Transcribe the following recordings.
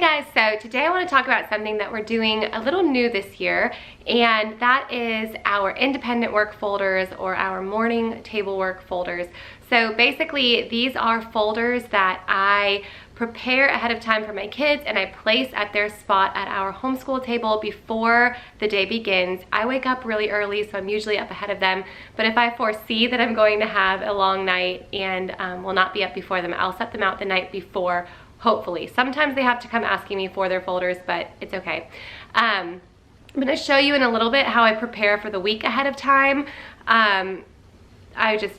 guys, so today I want to talk about something that we're doing a little new this year, and that is our independent work folders or our morning table work folders. So basically these are folders that I prepare ahead of time for my kids and I place at their spot at our homeschool table before the day begins. I wake up really early, so I'm usually up ahead of them, but if I foresee that I'm going to have a long night and will not be up before them, I'll set them out the night before. Hopefully. Sometimes they have to come asking me for their folders, but it's okay. I'm going to show you in a little bit how I prepare for the week ahead of time. I just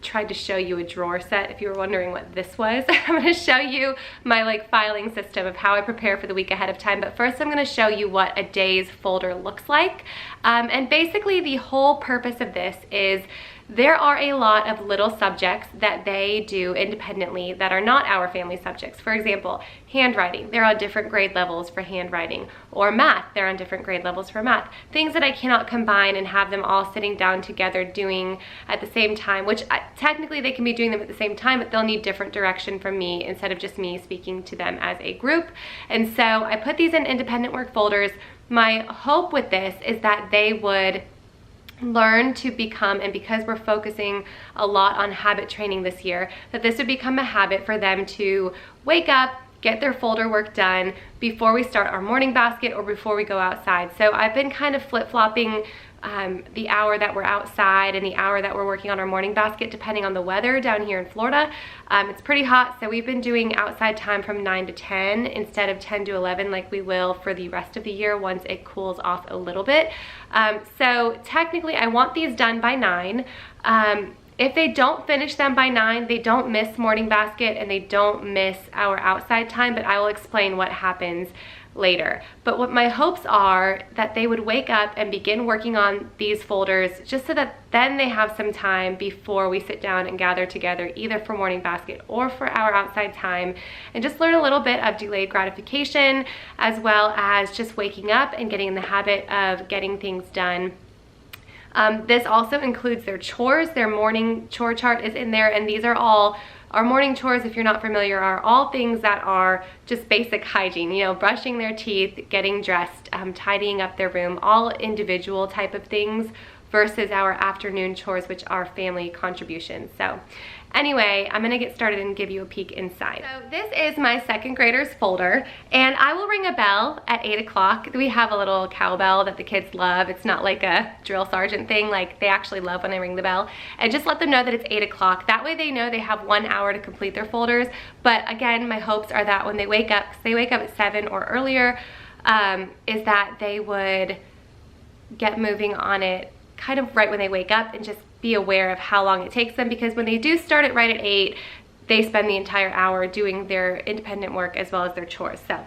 tried to show you a drawer set if you were wondering what this was. I'm going to show you my filing system of how I prepare for the week ahead of time, but first I'm going to show you what a day's folder looks like. And basically the whole purpose of this is there are a lot of little subjects that they do independently that are not our family subjects. For example, handwriting, they're on different grade levels for handwriting, or math, they're on different grade levels for math. Things that I cannot combine and have them all sitting down together doing at the same time, which technically they can be doing them at the same time, but they'll need different direction from me instead of just me speaking to them as a group. And so I put these in independent work folders. My hope with this is that they would learn to become, and because we're focusing a lot on habit training this year, that this would become a habit for them to wake up, get their folder work done before we start our morning basket or before we go outside. So I've been kind of flip-flopping the hour that we're outside and the hour that we're working on our morning basket depending on the weather down here in Florida. It's pretty hot, so we've been doing outside time from 9 to 10 instead of 10 to 11 like we will for the rest of the year once it cools off a little bit. So technically I want these done by 9. If they don't finish them by 9, they don't miss morning basket and they don't miss our outside time, but I will explain what happens later. But what my hopes are that they would wake up and begin working on these folders just so that then they have some time before we sit down and gather together either for morning basket or for our outside time, and just learn a little bit of delayed gratification as well as just waking up and getting in the habit of getting things done. This also includes their chores. Their morning chore chart is in there, and these are all our morning chores. If you're not familiar, are all things that are just basic hygiene, you know, brushing their teeth, getting dressed, tidying up their room, all individual type of things versus our afternoon chores, which are family contributions. So anyway, I'm gonna get started and give you a peek inside. So this is my second graders folder, and I will ring a bell at 8 o'clock. We have a little cowbell that the kids love. It's not like a drill sergeant thing, like they actually love when I ring the bell. And just let them know that it's 8 o'clock. That way they know they have 1 hour to complete their folders. But again, my hopes are that when they wake up, because they wake up at 7 or earlier, is that they would get moving on it kind of right when they wake up and just be aware of how long it takes them, because when they do start it right at 8, they spend the entire hour doing their independent work as well as their chores. So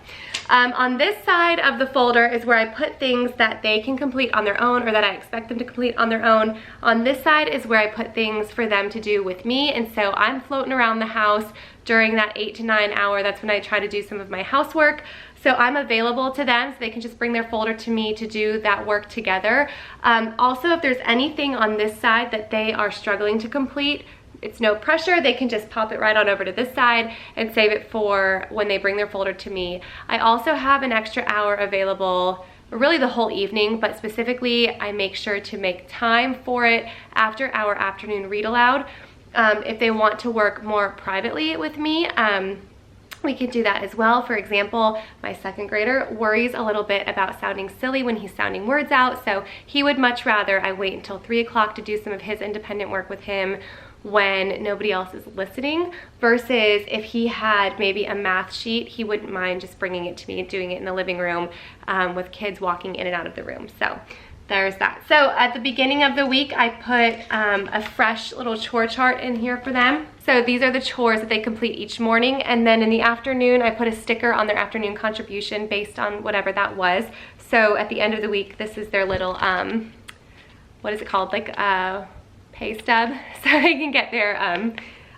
on this side of the folder is where I put things that they can complete on their own or that I expect them to complete on their own. On this side is where I put things for them to do with me, and so I'm floating around the house during that 8 to 9 hour. That's when I try to do some of my housework. So I'm available to them so they can just bring their folder to me to do that work together. Also, if there's anything on this side that they are struggling to complete, it's no pressure. They can just pop it right on over to this side and save it for when they bring their folder to me. I also have an extra hour available, really the whole evening, but specifically I make sure to make time for it after our afternoon read aloud. If they want to work more privately with me, we can do that as well. For example, my second grader worries a little bit about sounding silly when he's sounding words out, so he would much rather I wait until 3 o'clock to do some of his independent work with him when nobody else is listening, versus if he had maybe a math sheet, he wouldn't mind just bringing it to me and doing it in the living room with kids walking in and out of the room. So there's that. So at the beginning of the week, I put a fresh little chore chart in here for them. So these are the chores that they complete each morning, and then in the afternoon, I put a sticker on their afternoon contribution based on whatever that was. So at the end of the week, this is their little, what is it called? Like a pay stub, so they can get their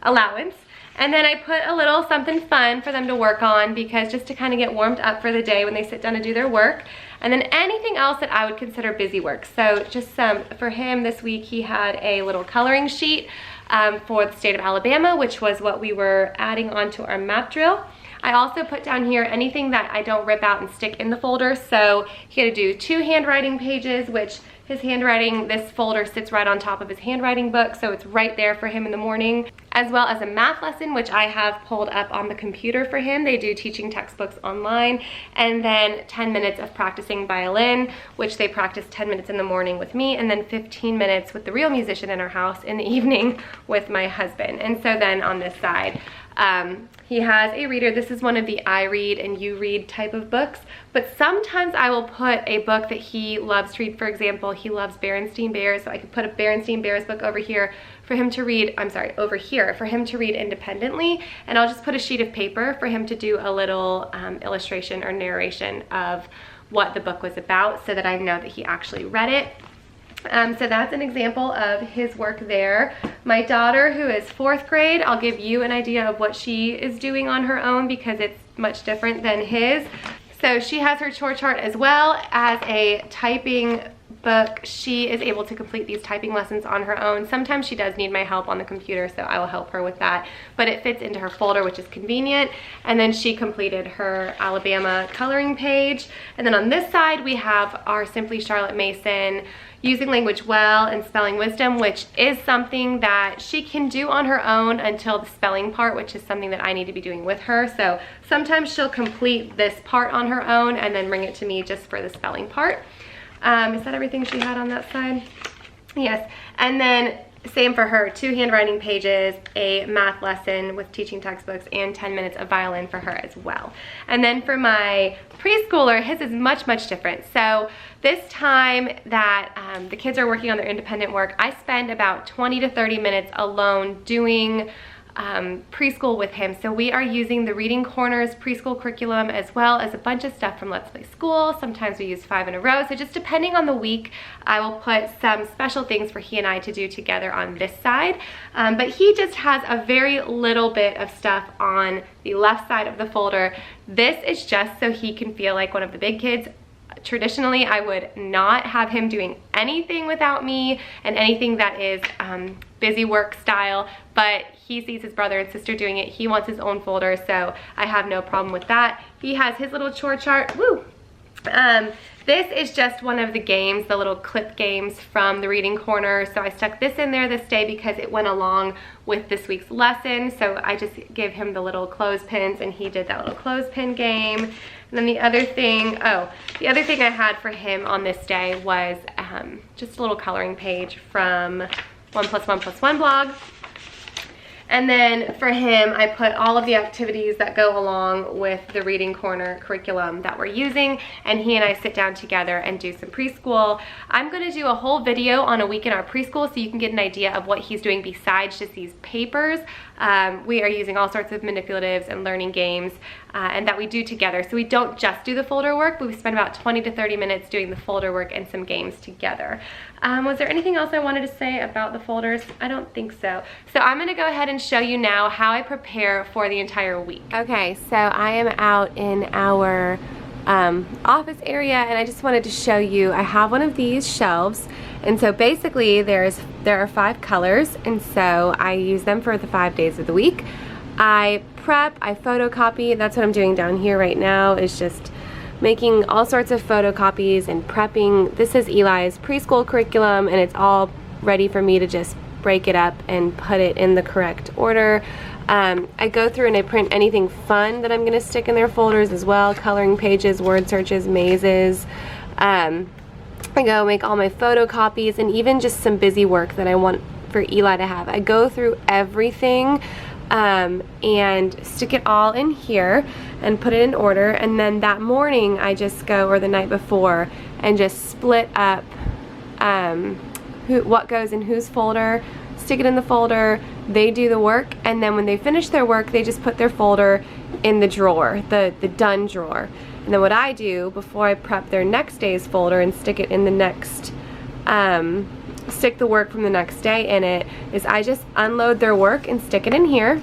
allowance. And then I put a little something fun for them to work on, because just to kind of get warmed up for the day when they sit down to do their work. And then anything else that I would consider busy work. So just for him this week, he had a little coloring sheet for the state of Alabama, which was what we were adding onto our map drill. I also put down here anything that I don't rip out and stick in the folder. So he had to do 2 handwriting pages, which his handwriting, this folder sits right on top of his handwriting book, so it's right there for him in the morning, as well as a math lesson, which I have pulled up on the computer for him. They do teaching textbooks online, and then 10 minutes of practicing violin, which they practice 10 minutes in the morning with me, and then 15 minutes with the real musician in our house in the evening with my husband. And so then on this side, he has a reader. This is one of the I read and you read type of books, but sometimes I will put a book that he loves to read. For example, he loves Berenstain Bears, so I could put a Berenstain Bears book over here for him to read, over here for him to read independently, and I'll just put a sheet of paper for him to do a little illustration or narration of what the book was about, so that I know that he actually read it. So that's an example of his work there. My daughter, who is 4th grade, I'll give you an idea of what she is doing on her own because it's much different than his. So she has her chore chart as well as a typing book. She is able to complete these typing lessons on her own. Sometimes she does need my help on the computer, so I will help her with that, but it fits into her folder, which is convenient. And then she completed her Alabama coloring page. And then on this side, we have our Simply Charlotte Mason Using Language Well and Spelling Wisdom, which is something that she can do on her own until the spelling part, which is something that I need to be doing with her. So sometimes she'll complete this part on her own and then bring it to me just for the spelling part. Is that everything she had on that side? Yes. And then same for her, 2 handwriting pages, a math lesson with teaching textbooks, and 10 minutes of violin for her as well. And then for my preschooler, his is much, much different. So this time that the kids are working on their independent work, I spend about 20 to 30 minutes alone doing preschool with him. So we are using the Reading Corners preschool curriculum as well as a bunch of stuff from Let's Play School. Sometimes we use 5 in a row. So just depending on the week, I will put some special things for he and I to do together on this side. But he just has a very little bit of stuff on the left side of the folder. This is just so he can feel like one of the big kids. Traditionally, I would not have him doing anything without me and anything that is busy work style, but he sees his brother and sister doing it. He wants his own folder, so I have no problem with that. He has his little chore chart. Woo! This is just one of the games, the little clip games from the Reading Corner. So I stuck this in there this day because it went along with this week's lesson. So I just gave him the little clothespins and he did that little clothespin game. And then the other thing I had for him on this day was just a little coloring page from 1+1+1 blog. And then for him, I put all of the activities that go along with the Reading Corner curriculum that we're using, and he and I sit down together and do some preschool. I'm gonna do a whole video on a week in our preschool so you can get an idea of what he's doing besides just these papers. We are using all sorts of manipulatives and learning games and that we do together. So we don't just do the folder work, but we spend about 20 to 30 minutes doing the folder work and some games together. Was there anything else I wanted to say about the folders? I don't think so. So I'm gonna go ahead and show you now how I prepare for the entire week. Okay, so I am out in our office area and I just wanted to show you, I have one of these shelves, and so basically there are 5 colors, and so I use them for the 5 days of the week. I prep, I photocopy, that's what I'm doing down here right now, is just making all sorts of photocopies and prepping. This is Eli's preschool curriculum and it's all ready for me to just break it up and put it in the correct order. I go through and I print anything fun that I'm going to stick in their folders as well, coloring pages, word searches, mazes. I go make all my photocopies and even just some busy work that I want for Eli to have. I go through everything and stick it all in here and put it in order, and then that morning I just go, or the night before, and just split up what goes in whose folder, stick it in the folder, they do the work, and then when they finish their work they just put their folder in the drawer, the done drawer. And then what I do before I prep their next day's folder and stick it in the next stick the work from the next day in it, is I just unload their work and stick it in here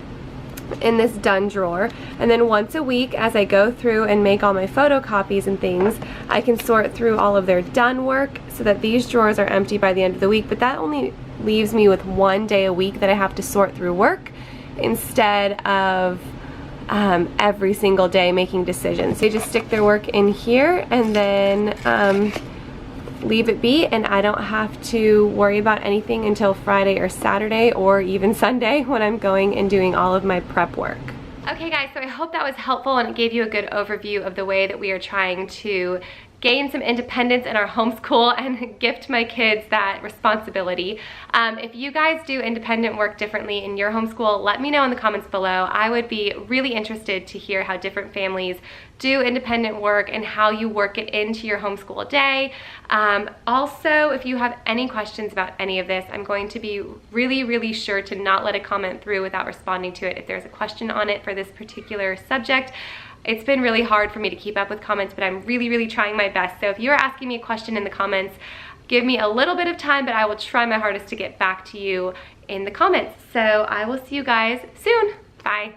in this done drawer, and then once a week as I go through and make all my photocopies and things, I can sort through all of their done work so that these drawers are empty by the end of the week. But that only leaves me with 1 day a week that I have to sort through work instead of every single day making decisions. They just stick their work in here and then leave it be, and I don't have to worry about anything until Friday or Saturday or even Sunday when I'm going and doing all of my prep work. Okay guys, so I hope that was helpful and it gave you a good overview of the way that we are trying to gain some independence in our homeschool and gift my kids that responsibility. If you guys do independent work differently in your homeschool, let me know in the comments below. I would be really interested to hear how different families do independent work and how you work it into your homeschool day. Also, if you have any questions about any of this, I'm going to be really sure to not let a comment through without responding to it if there's a question on it for this particular subject. It's been really hard for me to keep up with comments, but I'm really trying my best. So if you're asking me a question in the comments, give me a little bit of time, but I will try my hardest to get back to you in the comments. So I will see you guys soon. Bye.